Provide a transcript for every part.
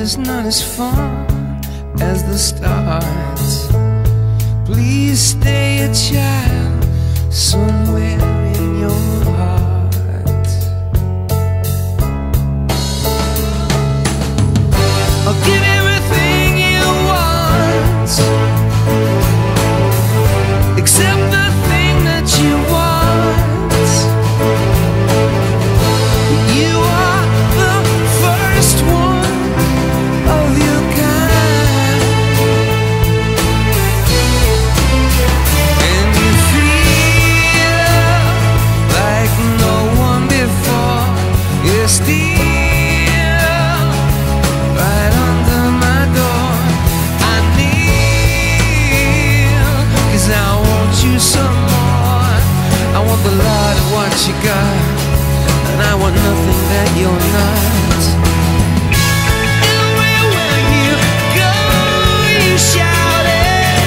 is not as fun as the start. Please stay a child somewhere in your heart. I'll give everything you want, except the thing that you want. You are the first one of your kind, and you feel like no one before. You're still right under my door. I kneel 'cause I want you some more. I want the lot of what you got, and I want nothing that you're not. Everywhere you go, you shout it.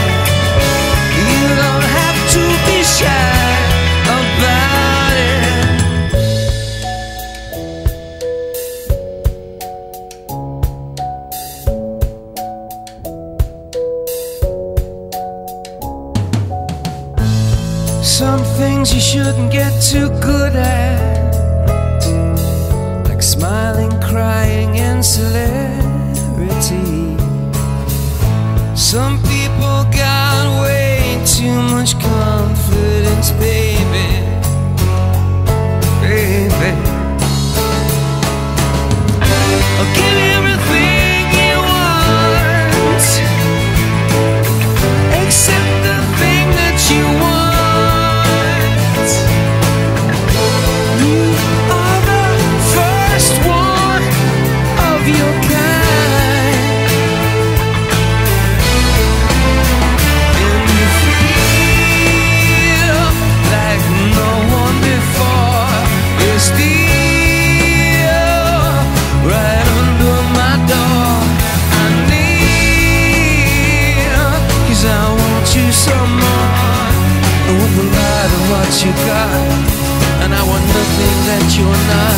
You don't have to be shy about it. Some things you shouldn't get too good at, like smiling, crying, and celebrity. Some people got way too much confidence, baby, baby. I'll give you everything you want, except the thing that you want. You are the first one of your kind, and you feel like no one before. You're still right under my door. I kneel 'cause I want you some more. I want the light of what you got, and I want nothing that you're not.